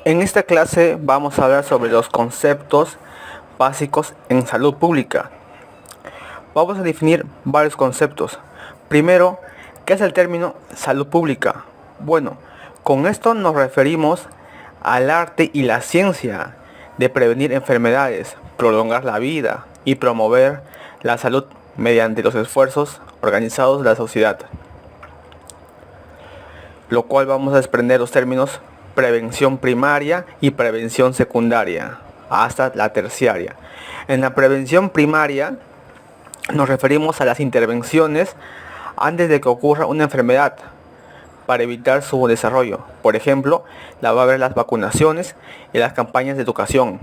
En esta clase vamos a hablar sobre los conceptos básicos en salud pública. Vamos a definir varios conceptos. Primero, ¿qué es el término salud pública? Bueno, con esto nos referimos al arte y la ciencia de prevenir enfermedades, prolongar la vida y promover la salud mediante los esfuerzos organizados de la sociedad. Lo cual vamos a desprender los términos prevención primaria y prevención secundaria hasta la terciaria. En la prevención primaria nos referimos a las intervenciones antes de que ocurra una enfermedad para evitar su desarrollo. Por ejemplo, va a haber las vacunaciones y las campañas de educación.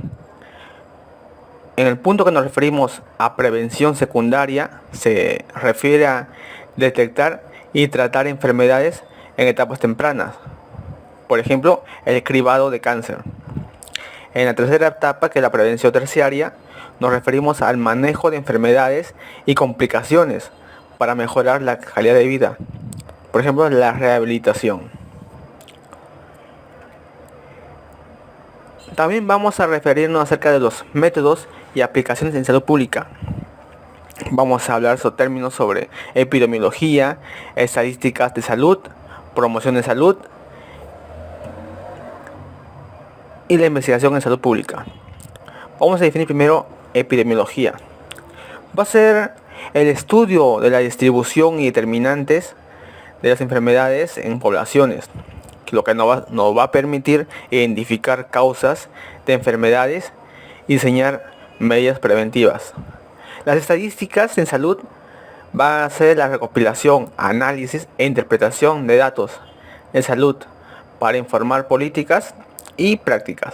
En el punto que nos referimos a prevención secundaria se refiere a detectar y tratar enfermedades en etapas tempranas. Por ejemplo, el cribado de cáncer. En la tercera etapa, que es la prevención terciaria, nos referimos al manejo de enfermedades y complicaciones para mejorar la calidad de vida. Por ejemplo, la rehabilitación. También vamos a referirnos acerca de los métodos y aplicaciones en salud pública. Vamos a hablar sobre términos sobre epidemiología, estadísticas de salud, promoción de salud y la investigación en salud pública. Vamos a definir primero epidemiología. Va a ser el estudio de la distribución y determinantes de las enfermedades en poblaciones, lo que nos va a permitir identificar causas de enfermedades y diseñar medidas preventivas. Las estadísticas en salud van a ser la recopilación, análisis e interpretación de datos de salud para informar políticas y prácticas.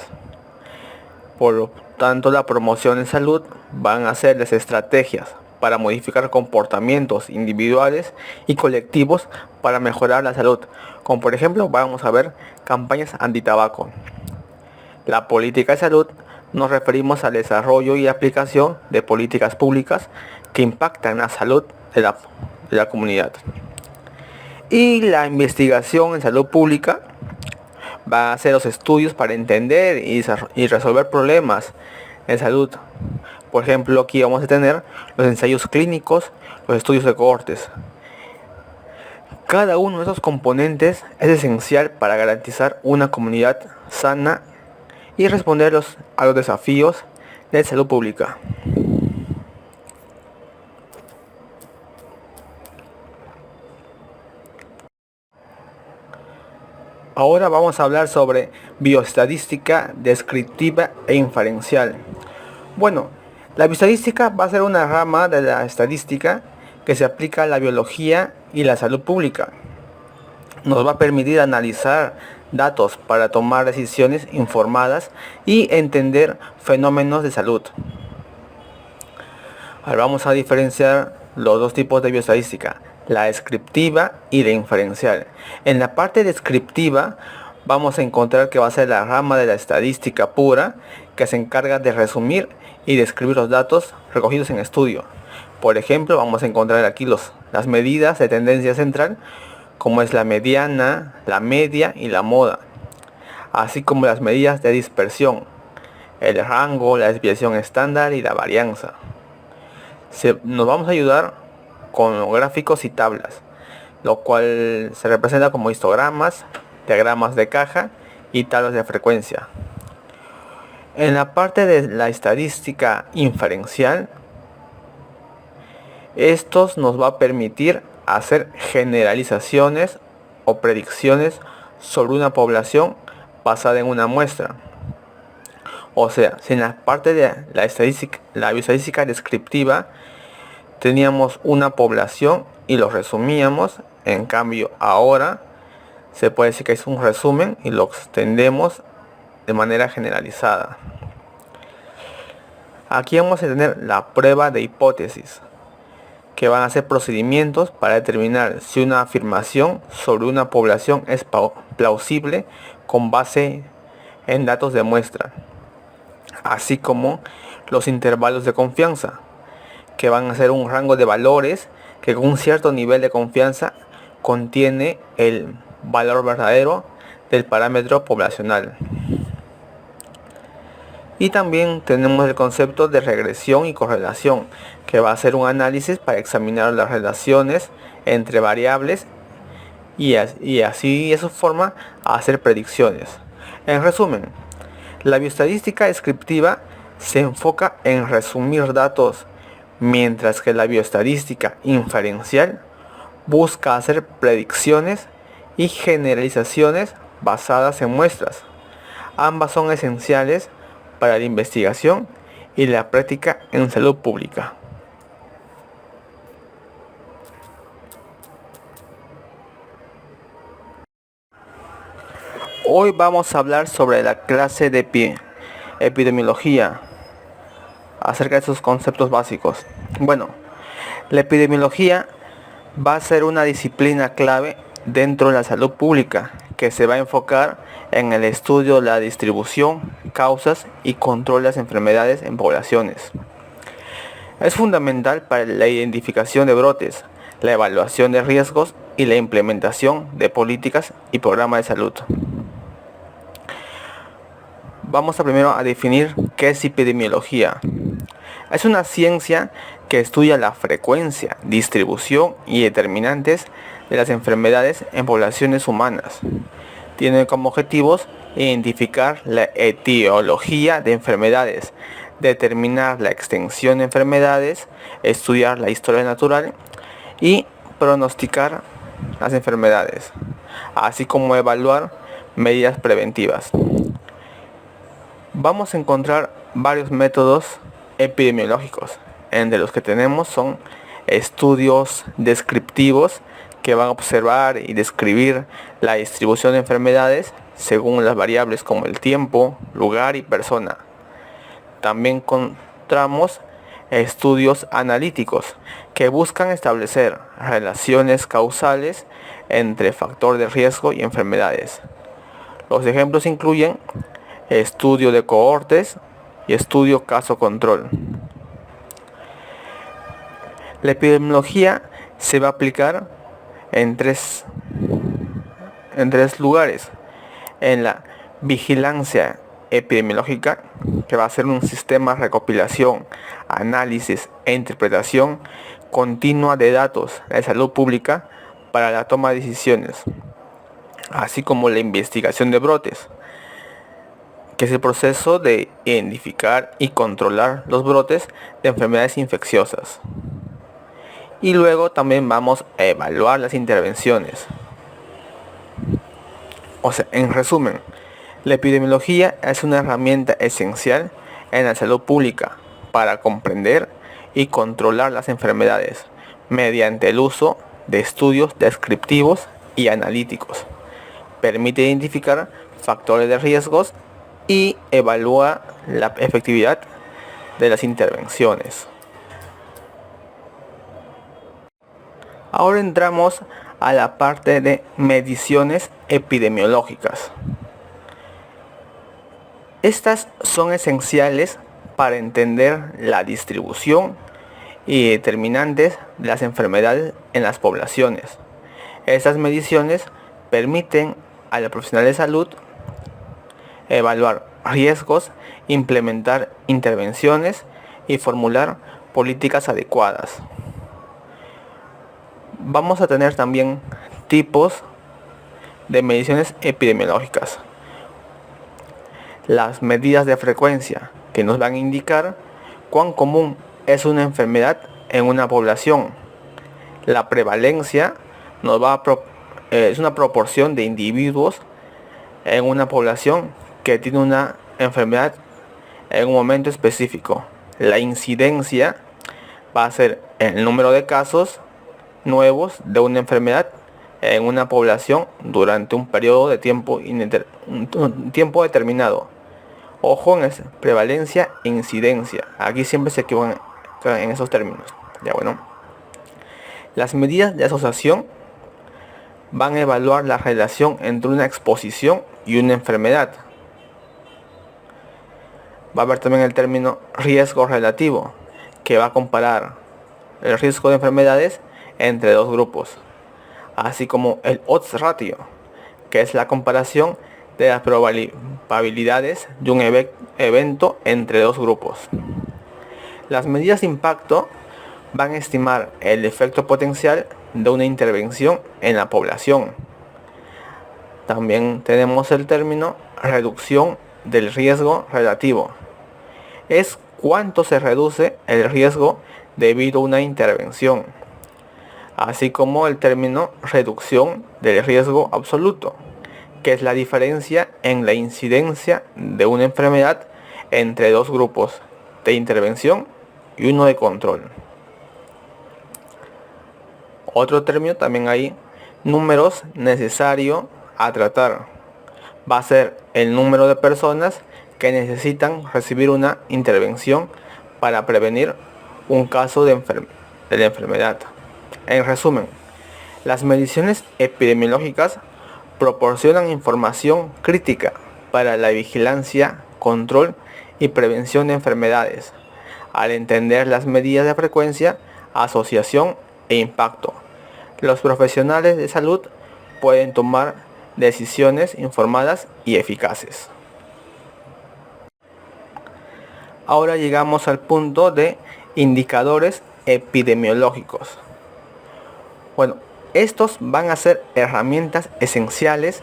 Por lo tanto, la promoción en salud van a ser las estrategias para modificar comportamientos individuales y colectivos para mejorar la salud, como por ejemplo vamos a ver campañas antitabaco. La política de salud nos referimos al desarrollo y aplicación de políticas públicas que impactan la salud de la comunidad. Y la investigación en salud pública va a ser los estudios para entender y resolver problemas de salud. Por ejemplo, aquí vamos a tener los ensayos clínicos, los estudios de cohortes. Cada uno de esos componentes es esencial para garantizar una comunidad sana y responder a los desafíos de salud pública. Ahora vamos a hablar sobre bioestadística descriptiva e inferencial. Bueno, la bioestadística va a ser una rama de la estadística que se aplica a la biología y la salud pública. Nos va a permitir analizar datos para tomar decisiones informadas y entender fenómenos de salud. Ahora vamos a diferenciar los dos tipos de bioestadística, la descriptiva y la inferencial. En la parte descriptiva vamos a encontrar que va a ser la rama de la estadística pura que se encarga de resumir y describir los datos recogidos en estudio. Por ejemplo, vamos a encontrar aquí las medidas de tendencia central, como es la mediana, la media y la moda, así como las medidas de dispersión, el rango, la desviación estándar y la varianza. Nos vamos a ayudar con gráficos y tablas, lo cual se representa como histogramas, diagramas de caja y tablas de frecuencia. En la parte de la estadística inferencial, estos nos va a permitir hacer generalizaciones o predicciones sobre una población basada en una muestra. O sea, si en la parte de la bioestadística descriptiva teníamos una población y lo resumíamos, en cambio ahora se puede decir que es un resumen y lo extendemos de manera generalizada. Aquí vamos a tener la prueba de hipótesis, que van a ser procedimientos para determinar si una afirmación sobre una población es plausible con base en datos de muestra, así como los intervalos de confianza, que van a ser un rango de valores que con un cierto nivel de confianza contiene el valor verdadero del parámetro poblacional. Y también tenemos el concepto de regresión y correlación, que va a ser un análisis para examinar las relaciones entre variables y así de su forma a hacer predicciones. En resumen, la bioestadística descriptiva se enfoca en resumir datos, mientras que la bioestadística inferencial busca hacer predicciones y generalizaciones basadas en muestras. Ambas son esenciales para la investigación y la práctica en salud pública. Hoy vamos a hablar sobre la clase de epidemiología, acerca de sus conceptos básicos. Bueno, la epidemiología va a ser una disciplina clave dentro de la salud pública que se va a enfocar en el estudio de la distribución, causas y control de las enfermedades en poblaciones. Es fundamental para la identificación de brotes, la evaluación de riesgos y la implementación de políticas y programas de salud. Vamos primero a definir qué es epidemiología. Es una ciencia que estudia la frecuencia, distribución y determinantes de las enfermedades en poblaciones humanas. Tiene como objetivos identificar la etiología de enfermedades, determinar la extensión de enfermedades, estudiar la historia natural y pronosticar las enfermedades, así como evaluar medidas preventivas. Vamos a encontrar varios métodos epidemiológicos. Entre los que tenemos son estudios descriptivos que van a observar y describir la distribución de enfermedades según las variables como el tiempo, lugar y persona. También encontramos estudios analíticos que buscan establecer relaciones causales entre factor de riesgo y enfermedades. Los ejemplos incluyen estudio de cohortes y estudio caso control. La epidemiología se va a aplicar en tres lugares. En la vigilancia epidemiológica, que va a ser un sistema de recopilación, análisis e interpretación continua de datos de salud pública para la toma de decisiones, así como la investigación de brotes, que es el proceso de identificar y controlar los brotes de enfermedades infecciosas. Y luego también vamos a evaluar las intervenciones. O sea, en resumen, la epidemiología es una herramienta esencial en la salud pública para comprender y controlar las enfermedades mediante el uso de estudios descriptivos y analíticos. Permite identificar factores de riesgos y evalúa la efectividad de las intervenciones. Ahora entramos a la parte de mediciones epidemiológicas. Estas son esenciales para entender la distribución y determinantes de las enfermedades en las poblaciones. Estas mediciones permiten a los profesionales de salud evaluar riesgos, implementar intervenciones y formular políticas adecuadas. Vamos a tener también tipos de mediciones epidemiológicas. Las medidas de frecuencia, que nos van a indicar cuán común es una enfermedad en una población. La prevalencia es una proporción de individuos en una población que tiene una enfermedad en un momento específico. La incidencia va a ser el número de casos nuevos de una enfermedad en una población durante un periodo de tiempo un tiempo determinado. Ojo en esa prevalencia e incidencia. Aquí siempre se equivocan en esos términos. Ya bueno. Las medidas de asociación van a evaluar la relación entre una exposición y una enfermedad. Va a haber también el término riesgo relativo, que va a comparar el riesgo de enfermedades entre dos grupos, así como el odds ratio, que es la comparación de las probabilidades de un evento entre dos grupos. Las medidas de impacto van a estimar el efecto potencial de una intervención en la población. También tenemos el término reducción del riesgo relativo. Es cuánto se reduce el riesgo debido a una intervención, así como el término reducción del riesgo absoluto, que es la diferencia en la incidencia de una enfermedad entre dos grupos de intervención y uno de control. Otro término también hay, números necesario a tratar. Va a ser el número de personas que necesitan recibir una intervención para prevenir un caso de la enfermedad. En resumen, las mediciones epidemiológicas proporcionan información crítica para la vigilancia, control y prevención de enfermedades, al entender las medidas de frecuencia, asociación e impacto. Los profesionales de salud pueden tomar decisiones informadas y eficaces. Ahora llegamos al punto de indicadores epidemiológicos. Bueno, estos van a ser herramientas esenciales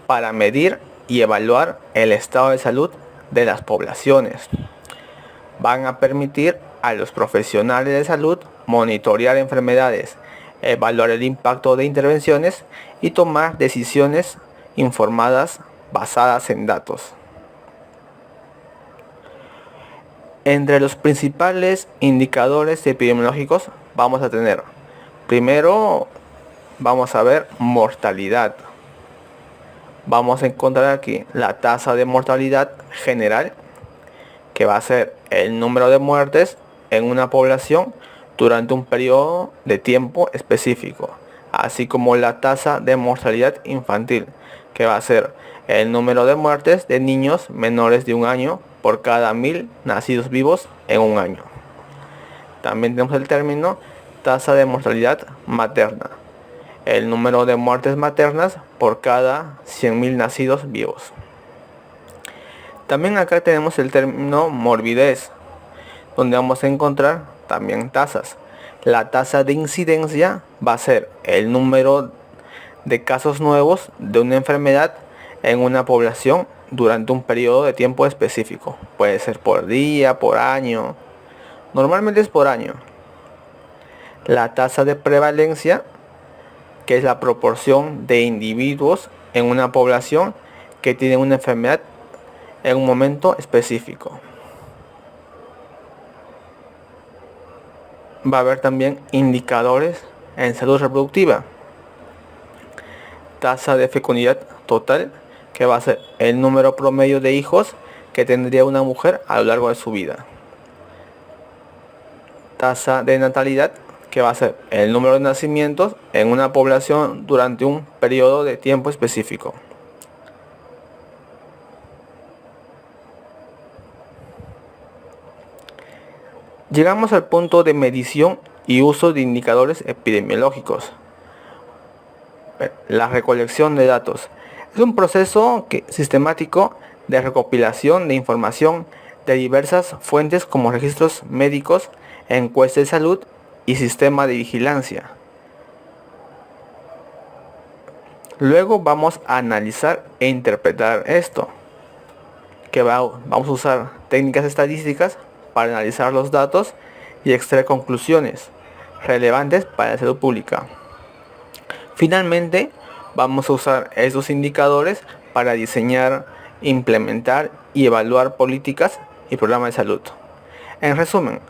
para medir y evaluar el estado de salud de las poblaciones. Van a permitir a los profesionales de salud monitorear enfermedades, evaluar el impacto de intervenciones y tomar decisiones informadas basadas en datos. Entre los principales indicadores epidemiológicos vamos a tener, primero vamos a ver mortalidad. Vamos a encontrar aquí la tasa de mortalidad general, que va a ser el número de muertes en una población durante un periodo de tiempo específico, así como la tasa de mortalidad infantil, que va a ser el número de muertes de niños menores de un año por cada 1000 nacidos vivos en un año. También tenemos el término tasa de mortalidad materna, el número de muertes maternas por cada 100.000 nacidos vivos. También acá tenemos el término morbidez, donde vamos a encontrar también tasas. La tasa de incidencia va a ser el número de casos nuevos de una enfermedad en una población durante un periodo de tiempo específico. Puede ser por día, por año. Normalmente es por año. La tasa de prevalencia, que es la proporción de individuos en una población que tienen una enfermedad en un momento específico. Va a haber también indicadores en salud reproductiva. Tasa de fecundidad total, que va a ser el número promedio de hijos que tendría una mujer a lo largo de su vida. Tasa de natalidad, que va a ser el número de nacimientos en una población durante un periodo de tiempo específico. Llegamos al punto de medición y uso de indicadores epidemiológicos. La recolección de datos es un proceso sistemático de recopilación de información de diversas fuentes como registros médicos, encuestas de salud y sistema de vigilancia. Luego vamos a analizar e interpretar esto, que vamos a usar técnicas estadísticas para analizar los datos y extraer conclusiones relevantes para la salud pública. Finalmente, vamos a usar estos indicadores para diseñar, implementar y evaluar políticas y programas de salud. En resumen,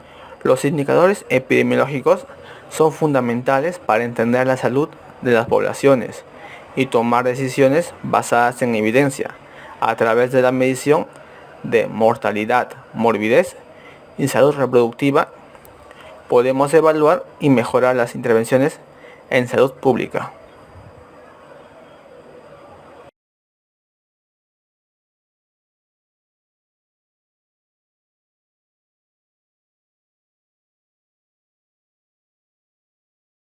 los indicadores epidemiológicos son fundamentales para entender la salud de las poblaciones y tomar decisiones basadas en evidencia a través de la medición de mortalidad, morbidez y salud reproductiva. Podemos evaluar y mejorar las intervenciones en salud pública.